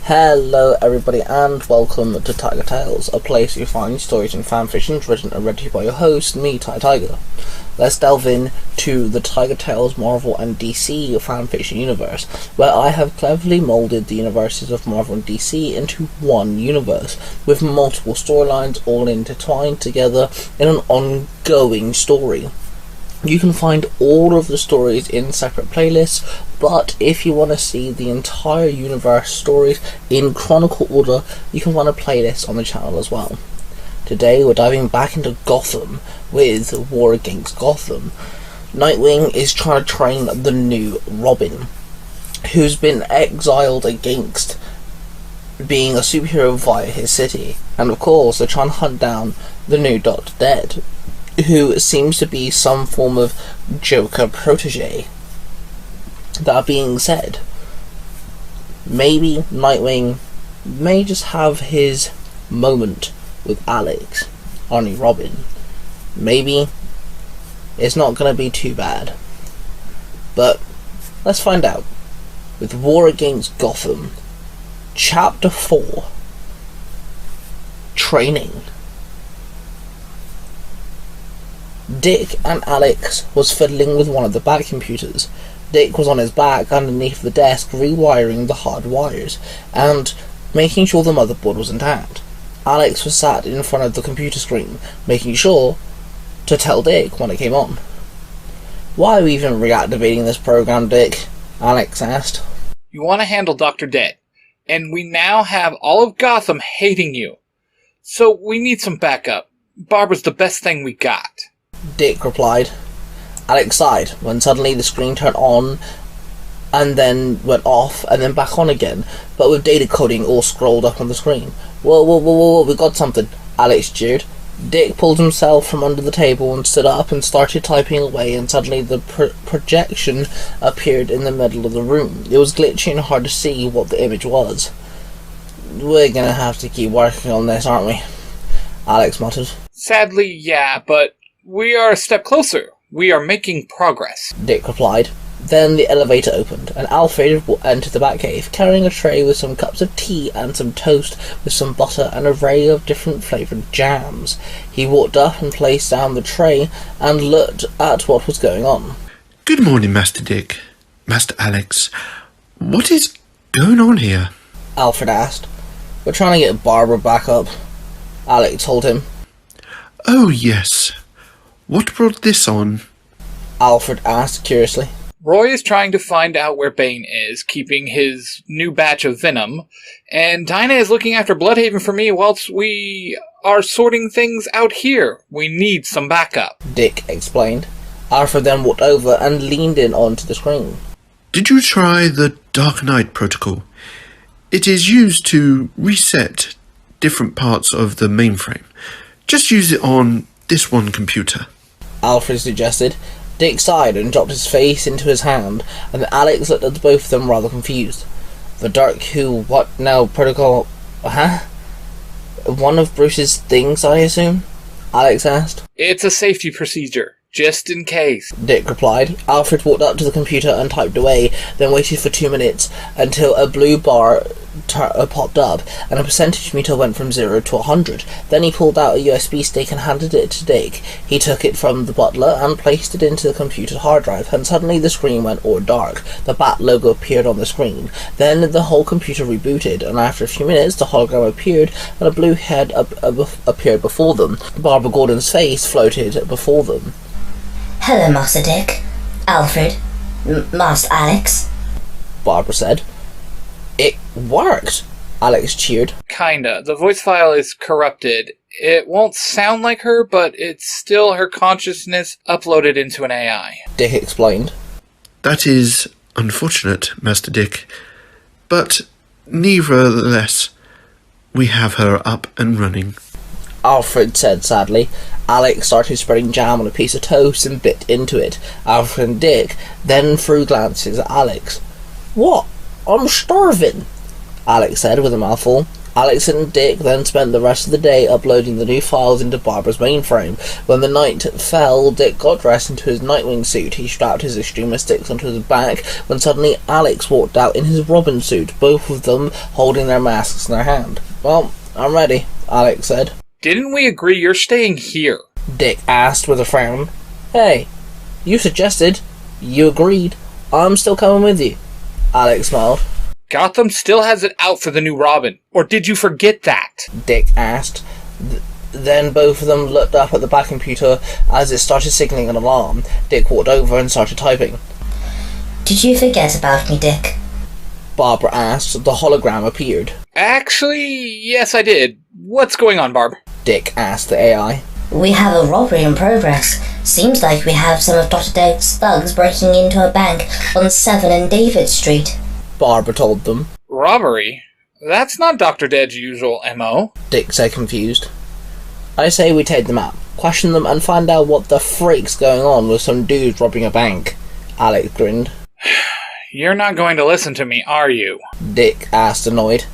Hello everybody and welcome to Tiger Tales, a place you find stories and fanfictions written and read to you by your host, me, Tai Tiger. Let's delve into the Tiger Tales Marvel and DC fanfiction universe, where I have cleverly moulded the universes of Marvel and DC into one universe, with multiple storylines all intertwined together in an ongoing story. You can find all of the stories in separate playlists, but if you want to see the entire universe stories in chronicle order, you can run a playlist on the channel as well. Today we're diving back into Gotham with War Against Gotham. Nightwing is trying to train the new Robin, who's been exiled against being a superhero via his city, and of course they're trying to hunt down the new Dr. Dead, who seems to be some form of Joker protege. That being said, maybe Nightwing may just have his moment with Alex, our new Robin. Maybe it's not going to be too bad. But let's find out with War Against Gotham, Chapter 4, Training. Dick and Alex was fiddling with one of the back computers. Dick was on his back underneath the desk rewiring the hard wires and making sure the motherboard was intact. Alex was sat in front of the computer screen, making sure to tell Dick when it came on. "Why are we even reactivating this program, Dick?" Alex asked. "You want to handle Dr. Dead, and we now have all of Gotham hating you. So we need some backup. Barbara's the best thing we got." Dick replied. Alex sighed when suddenly the screen turned on and then went off and then back on again, but with data coding all scrolled up on the screen. Whoa, we got something," Alex jeered. Dick pulled himself from under the table and stood up and started typing away, and suddenly the projection appeared in the middle of the room. It was glitchy and hard to see what the image was. "We're gonna have to keep working on this, aren't we?" Alex muttered. "Sadly, yeah, but we are a step closer. We are making progress," Dick replied. Then the elevator opened, and Alfred entered the Batcave, carrying a tray with some cups of tea and some toast with some butter and an array of different flavoured jams. He walked up and placed down the tray and looked at what was going on. "Good morning, Master Dick. Master Alex. What is going on here?" Alfred asked. "We're trying to get Barbara back up," Alex told him. "Oh, yes. What brought this on?" Alfred asked curiously. "Roy is trying to find out where Bane is, keeping his new batch of venom, and Dinah is looking after Bloodhaven for me whilst we are sorting things out here. We need some backup," Dick explained. Alfred then walked over and leaned in onto the screen. "Did you try the Dark Knight protocol? It is used to reset different parts of the mainframe. Just use it on this one computer," Alfred suggested. Dick sighed and dropped his face into his hand, and Alex looked at both of them rather confused. "The Dark Who what now protocol? Huh? One of Bruce's things, I assume?" Alex asked. "It's a safety procedure, just in case," Dick replied. Alfred walked up to the computer and typed away, then waited for 2 minutes until a blue bar popped up and a percentage meter went from 0 to 100. Then he pulled out a USB stick and handed it to Dick. He took it from the butler and placed it into the computer hard drive, and suddenly the screen went all dark. The Bat logo appeared on the screen. Then the whole computer rebooted, and after a few minutes the hologram appeared and a blue head appeared before them. Barbara Gordon's face floated before them. "Hello, Master Dick. Alfred. Master Alex," Barbara said. "It worked," Alex cheered. "Kinda. The voice file is corrupted. It won't sound like her, but it's still her consciousness uploaded into an AI," Dick explained. "That is unfortunate, Master Dick. But nevertheless, we have her up and running," Alfred said sadly. Alex started spreading jam on a piece of toast and bit into it. Alfred and Dick then threw glances at Alex. "What? I'm starving," Alex said with a mouthful. Alex and Dick then spent the rest of the day uploading the new files into Barbara's mainframe. When the night fell, Dick got dressed into his Nightwing suit. He strapped his extremist onto his back when suddenly Alex walked out in his Robin suit, both of them holding their masks in their hand. "Well, I'm ready," Alex said. Didn't we agree you're staying here? Dick asked with a frown. "Hey, you suggested. You agreed. I'm still coming with you," Alex smiled. Gotham still has it out for the new Robin. Or did you forget that? Dick asked. Then both of them looked up at the back computer as it started signaling an alarm. Dick walked over and started typing. Did you forget about me, Dick? Barbara asked. The hologram appeared. Actually, yes I did. What's going on, Barb? Dick asked the AI. We have a robbery in progress. Seems like we have some of Dr. Dead's thugs breaking into a bank on 7 and David Street. Barbara told them. Robbery? That's not Dr. Dead's usual MO. Dick said, confused. "I say we take them out, question them, and find out what the freak's going on with some dudes robbing a bank." Alex grinned. You're not going to listen to me, are you? Dick asked, annoyed.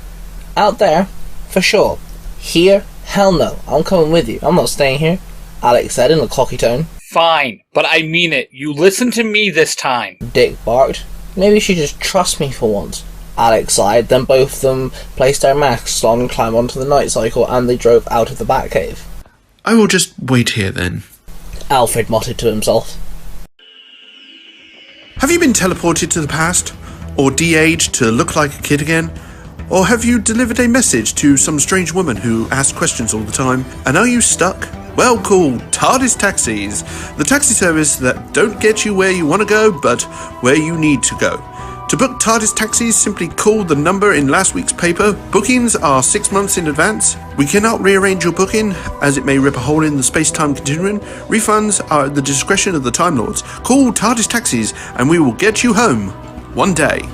"Out there? For sure. Here? Hell no. I'm coming with you. I'm not staying here," Alex said in a cocky tone. Fine, but I mean it. You listen to me this time. Dick barked. "Maybe you should just trust me for once," Alex sighed. Then both of them placed their masks on and climbed onto the night cycle, and they drove out of the Batcave. I will just wait here then. Alfred muttered to himself. Have you been teleported to the past? Or de-aged to look like a kid again? Or have you delivered a message to some strange woman who asks questions all the time? And are you stuck? Well, call TARDIS Taxis, the taxi service that don't get you where you want to go, but where you need to go. To book TARDIS Taxis, simply call the number in last week's paper. Bookings are 6 months in advance. We cannot rearrange your booking, as it may rip a hole in the space-time continuum. Refunds are at the discretion of the Time Lords. Call TARDIS Taxis, and we will get you home. One day.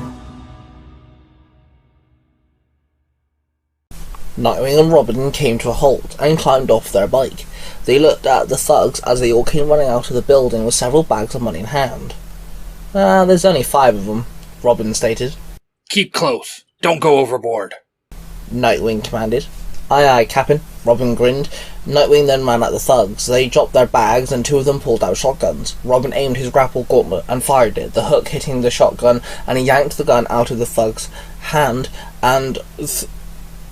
Nightwing and Robin came to a halt and climbed off their bike. They looked at the thugs as they all came running out of the building with several bags of money in hand. There's only 5 of them," Robin stated. Keep close. Don't go overboard. Nightwing commanded. "Aye aye, Captain," Robin grinned. Nightwing then ran at the thugs. They dropped their bags and 2 of them pulled out shotguns. Robin aimed his grapple gauntlet and fired it, the hook hitting the shotgun, and he yanked the gun out of the thug's hand and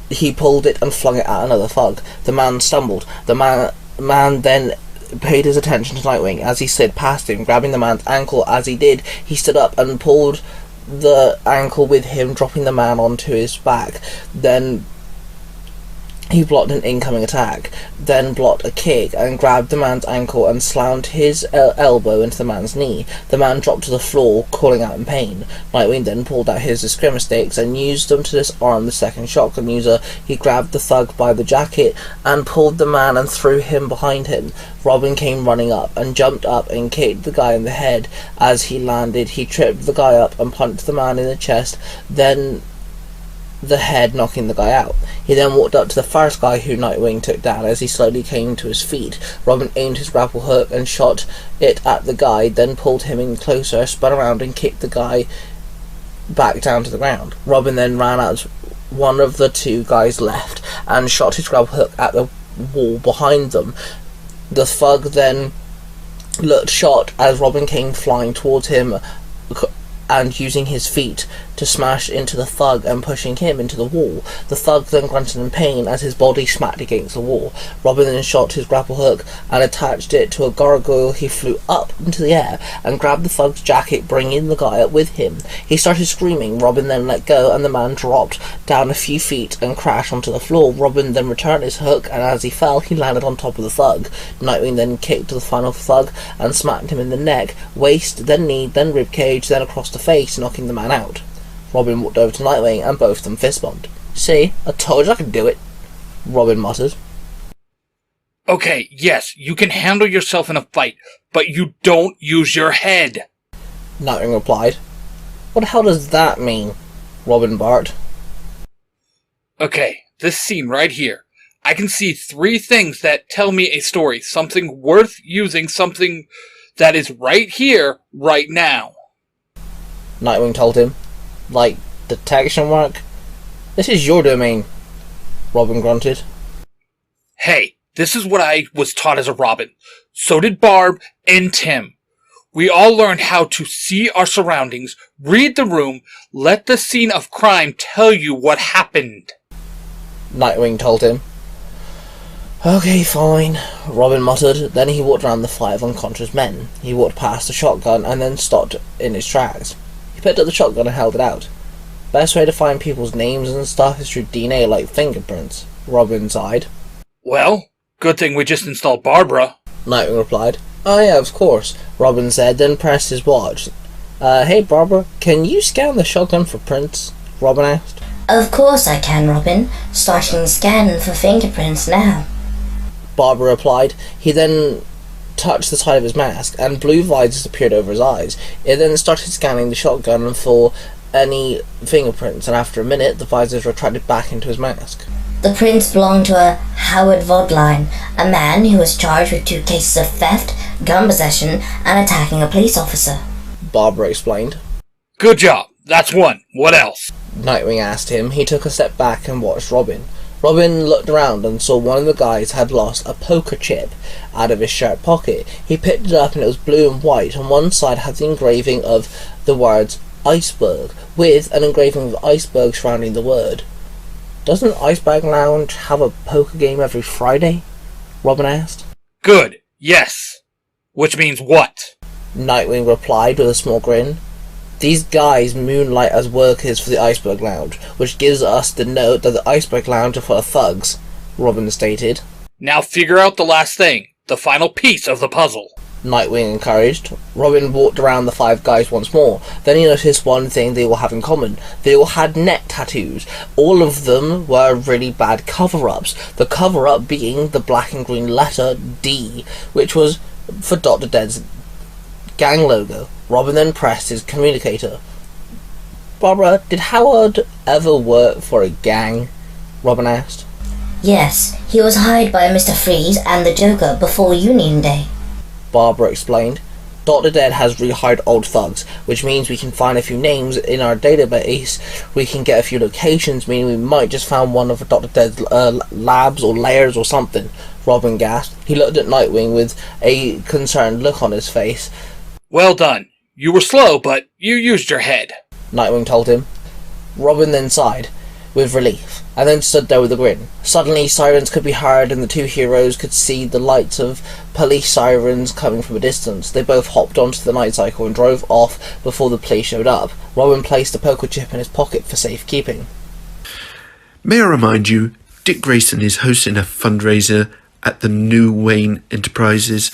he pulled it and flung it at another thug. The man stumbled. The man then paid his attention to Nightwing as he slid past him, grabbing the man's ankle. As he did, he stood up and pulled the ankle with him, dropping the man onto his back. Then he blocked an incoming attack, then blocked a kick and grabbed the man's ankle and slammed his elbow into the man's knee. The man dropped to the floor, calling out in pain. Nightwing then pulled out his discriminator sticks and used them to disarm the second shotgun user. He grabbed the thug by the jacket and pulled the man and threw him behind him. Robin came running up and jumped up and kicked the guy in the head. As he landed, he tripped the guy up and punched the man in the chest, then the head, knocking the guy out. He then walked up to the first guy who Nightwing took down. As he slowly came to his feet, Robin aimed his grapple hook and shot it at the guy, then pulled him in closer, spun around and kicked the guy back down to the ground. Robin then ran at one of the 2 guys left and shot his grapple hook at the wall behind them. The thug then looked shocked as Robin came flying towards him and using his feet to smash into the thug and pushing him into the wall. The thug then grunted in pain as his body smacked against the wall. Robin then shot his grapple hook and attached it to a gargoyle. He flew up into the air and grabbed the thug's jacket, bringing the guy up with him. He started screaming. Robin then let go and the man dropped down a few feet and crashed onto the floor. Robin then returned his hook, and as he fell, he landed on top of the thug. Nightwing then kicked the final thug and smacked him in the neck, waist, then knee, then ribcage, then across the face, knocking the man out. Robin walked over to Nightwing and both of them fist bumped. "See, I told you I could do it," Robin muttered. Okay, yes, you can handle yourself in a fight, but you don't use your head. Nightwing replied. "What the hell does that mean?" Robin barked. Okay, this scene right here. I can see 3 things that tell me a story, something worth using, something that is right here, right now. Nightwing told him. "Like detection work? This is your domain." Robin grunted. Hey, this is what I was taught as a Robin. So did Barb and Tim. We all learned how to see our surroundings, read the room, let the scene of crime tell you what happened. Nightwing told him. Okay, fine, Robin muttered. Then he walked around the 5 unconscious men. He walked past the shotgun and then stopped in his tracks. He picked up the shotgun and held it out. Best way to find people's names and stuff is through DNA like fingerprints, Robin sighed. Well, good thing we just installed Barbara, Nightwing replied. Oh yeah, of course, Robin said, then pressed his watch. Hey Barbara, can you scan the shotgun for prints? Robin asked. Of course I can, Robin. Starting scanning for fingerprints now. Barbara replied. He then touched the side of his mask, and blue visors appeared over his eyes. It then started scanning the shotgun for any fingerprints, and after a minute, the visors retracted back into his mask. The prints belonged to a Howard Vodline, a man who was charged with 2 cases of theft, gun possession, and attacking a police officer. Barbara explained. Good job. That's one. What else? Nightwing asked him. He took a step back and watched Robin. Robin looked around and saw one of the guys had lost a poker chip out of his shirt pocket. He picked it up and it was blue and white. On one side had the engraving of the words iceberg, with an engraving of iceberg surrounding the word. Doesn't Iceberg Lounge have a poker game every Friday? Robin asked. Good. Yes. Which means what? Nightwing replied with a small grin. These guys moonlight as workers for the Iceberg Lounge, which gives us the note that the Iceberg Lounge are full of thugs, Robin stated. Now figure out the last thing, the final piece of the puzzle. Nightwing encouraged. Robin walked around the 5 guys once more. Then he noticed one thing they all have in common. They all had neck tattoos. All of them were really bad cover-ups. The cover-up being the black and green letter D, which was for Dr. Dead's gang logo. Robin then pressed his communicator. Barbara, did Howard ever work for a gang? Robin asked. Yes, he was hired by Mr. Freeze and the Joker before Union Day, Barbara explained. Dr. Dead has rehired old thugs, which means we can find a few names in our database. We can get a few locations, meaning we might just find one of Dr. Dead's labs or layers or something, Robin gasped. He looked at Nightwing with a concerned look on his face. Well done. You were slow, but you used your head, Nightwing told him. Robin then sighed with relief, and then stood there with a grin. Suddenly, sirens could be heard, and the 2 heroes could see the lights of police sirens coming from a distance. They both hopped onto the night cycle and drove off before the police showed up. Robin placed a poker chip in his pocket for safekeeping. May I remind you, Dick Grayson is hosting a fundraiser at the New Wayne Enterprises,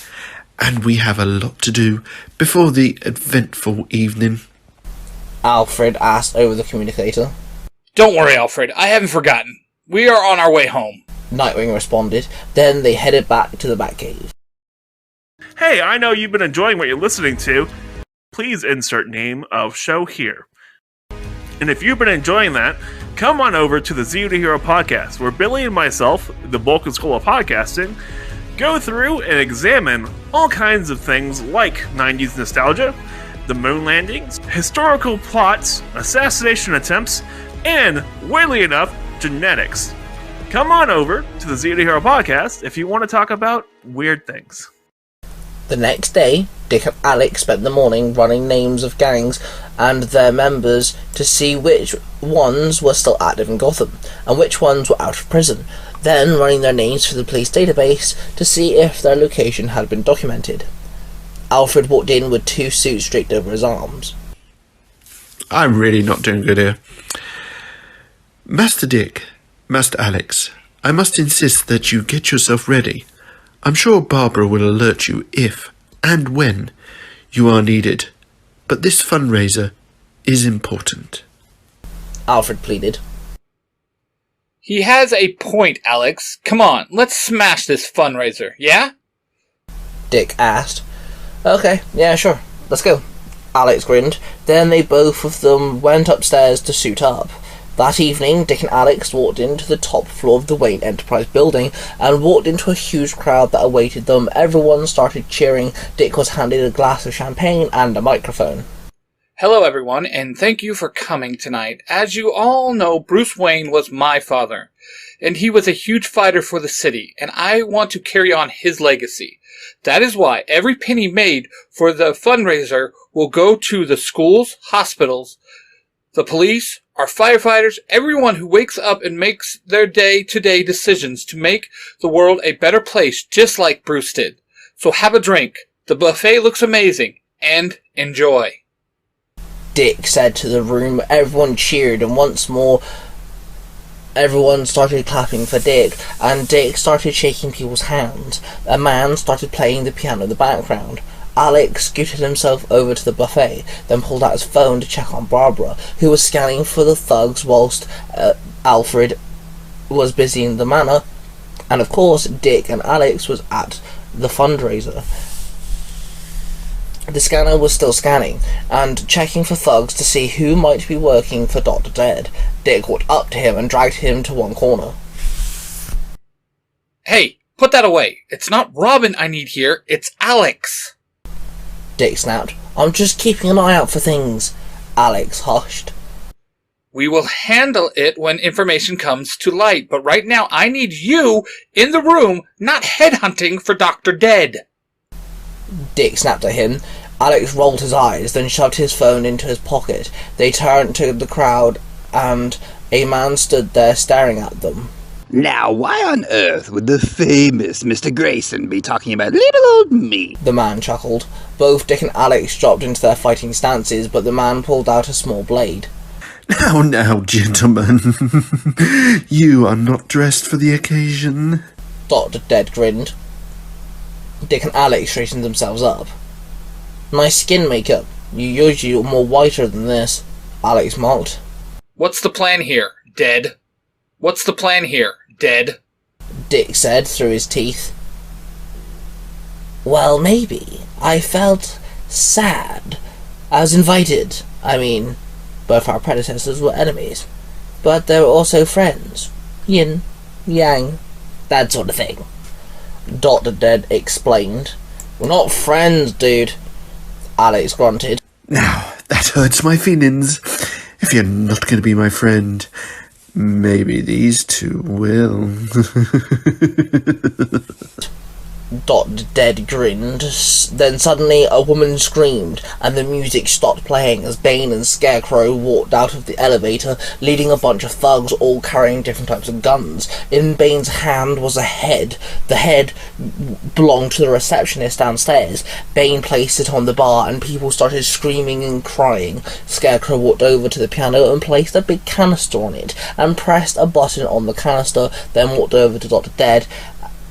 and we have a lot to do before the eventful evening. Alfred asked over the communicator. Don't worry, Alfred. I haven't forgotten. We are on our way home, Nightwing responded. Then they headed back to the Batcave. Hey, I know you've been enjoying what you're listening to. Please insert name of show here. And if you've been enjoying that, come on over to the Zero to Hero podcast, where Billy and myself, the Bulk School of Podcasting, go through and examine all kinds of things like 90s nostalgia, the moon landings, historical plots, assassination attempts, and, weirdly enough, genetics. Come on over to the Zero to Hero podcast if you want to talk about weird things. The next day, Dick and Alex spent the morning running names of gangs and their members to see which ones were still active in Gotham and which ones were out of prison, then running their names through the police database to see if their location had been documented. Alfred walked in with 2 suits draped over his arms. I'm really not doing good here. Master Dick, Master Alex, I must insist that you get yourself ready. I'm sure Barbara will alert you if and when you are needed, but this fundraiser is important. Alfred pleaded. He has a point, Alex. Come on, let's smash this fundraiser, yeah? Dick asked. Okay, yeah, sure. Let's go. Alex grinned. Then they both of them went upstairs to suit up. That evening, Dick and Alex walked into the top floor of the Wayne Enterprise building and walked into a huge crowd that awaited them. Everyone started cheering. Dick was handed a glass of champagne and a microphone. Hello everyone, and thank you for coming tonight. As you all know, Bruce Wayne was my father, and he was a huge fighter for the city, and I want to carry on his legacy. That is why every penny made for the fundraiser will go to the schools, hospitals, the police, our firefighters, everyone who wakes up and makes their day-to-day decisions to make the world a better place, just like Bruce did. So have a drink. The buffet looks amazing, and enjoy. Dick said to the room. Everyone cheered, and once more everyone started clapping for Dick, and Dick started shaking people's hands. A man started playing the piano in the background. Alex scooted himself over to the buffet, then pulled out his phone to check on Barbara, who was scanning for the thugs whilst Alfred was busy in the manor. And of course, Dick and Alex was at the fundraiser. The scanner was still scanning and checking for thugs to see who might be working for Dr. Dead. Dick walked up to him and dragged him to one corner. Hey, put that away. It's not Robin I need here, it's Alex. Dick snapped. I'm just keeping an eye out for things. Alex hushed. We will handle it when information comes to light, but right now I need you in the room, not headhunting for Dr. Dead. Dick snapped at him. Alex rolled his eyes, then shoved his phone into his pocket. They turned to the crowd, and a man stood there staring at them. Now, why on earth would the famous Mr. Grayson be talking about little old me? The man chuckled. Both Dick and Alex dropped into their fighting stances, but the man pulled out a small blade. Now, gentlemen. You are not dressed for the occasion. Dr. Dead grinned. Dick and Alex straightened themselves up. Nice skin makeup. You usually are more whiter than this, Alex mocked. What's the plan here, Dead? What's the plan here, Dead? Dick said through his teeth. Well, maybe. I felt sad. I was invited. I mean, both our predecessors were enemies. But they were also friends. Yin, yang, that sort of thing. Dr. Dead explained. We're not friends, dude, Alex grunted. Now, that hurts my feelings. If you're not going to be my friend, maybe these two will. Dr. Dead grinned. Then suddenly a woman screamed, and the music stopped playing as Bane and Scarecrow walked out of the elevator, leading a bunch of thugs, all carrying different types of guns. In Bane's hand was a head. The head belonged to the receptionist downstairs. Bane placed it on the bar, and people started screaming and crying. Scarecrow walked over to the piano and placed a big canister on it, and pressed a button on the canister, then walked over to Dr. Dead.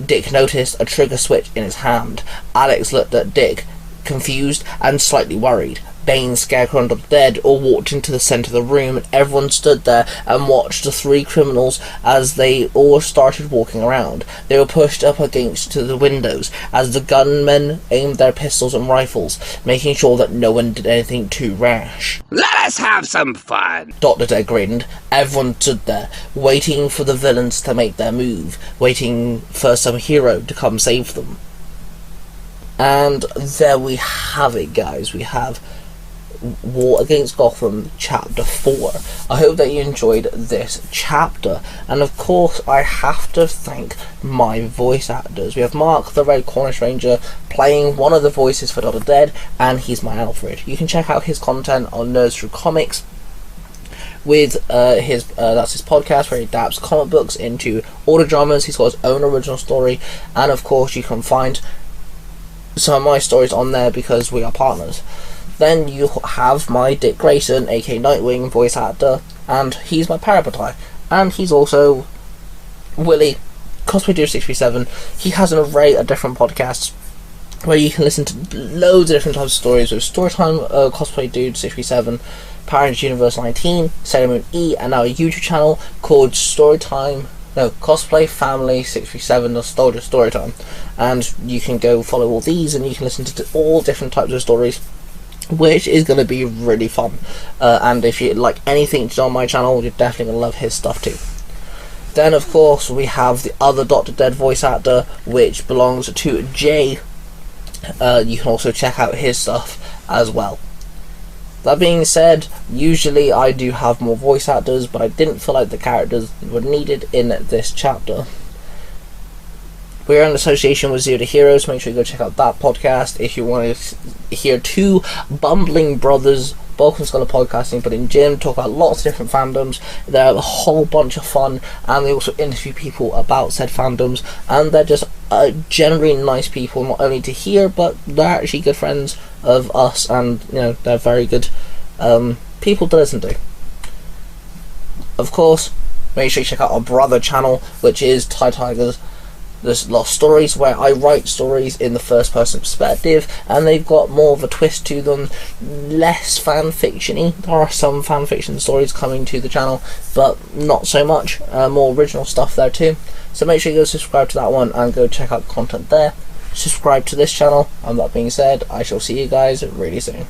Dick noticed a trigger switch in his hand. Alex looked at Dick, confused and slightly worried. Bane, Scarecrow and Dr. Dead all walked into the centre of the room, and everyone stood there and watched the three criminals as they all started walking around. They were pushed up against the windows as the gunmen aimed their pistols and rifles, making sure that no one did anything too rash. Let us have some fun! Dr. Dead grinned. Everyone stood there, waiting for the villains to make their move, waiting for some hero to come save them. And there we have it, guys. We have War Against Gotham Chapter 4. I hope that you enjoyed this chapter, and of course I have to thank my voice actors. We have Mark the Red Cornish Ranger playing one of the voices for Dr. Dead, and he's my Alfred. You can check out his content on Nerds Through Comics with that's his podcast where he adapts comic books into audio dramas. He's got his own original story, and of course you can find some of my stories on there because we are partners. Then you have my Dick Grayson, aka Nightwing, voice actor, and he's my Parabatai. And he's also Willie, Cosplay Dude 637. He has an array of different podcasts where you can listen to loads of different types of stories with Storytime, Cosplay Dude 637, Power Rangers Universe 19, Sailor Moon E, and now a YouTube channel called Cosplay Family 637 Nostalgia Storytime. And you can go follow all these and you can listen to all different types of stories, which is going to be really fun. And if you like anything on my channel, you're definitely going to love his stuff too. Then of course we have the other Dr. Dead voice actor, which belongs to Jay. You can also check out his stuff as well. That being said, usually I do have more voice actors, but I didn't feel like the characters were needed in this chapter. We're in association with Zero to Heroes. Make sure you go check out that podcast if you want to hear two bumbling brothers, Bulk and Scholar podcasting, but in Jim talk about lots of different fandoms. They're a whole bunch of fun, and they also interview people about said fandoms, and they're just generally nice people, not only to hear, but they're actually good friends of us, and they're very good people to listen to. Of course, make sure you check out our brother channel, which is Tai Tiger's There's Lost Stories, where I write stories in the first person perspective, and they've got more of a twist to them, less fanfiction-y. There are some fanfiction stories coming to the channel, but not so much. More original stuff there too. So make sure you go subscribe to that one and go check out the content there. Subscribe to this channel, and that being said, I shall see you guys really soon.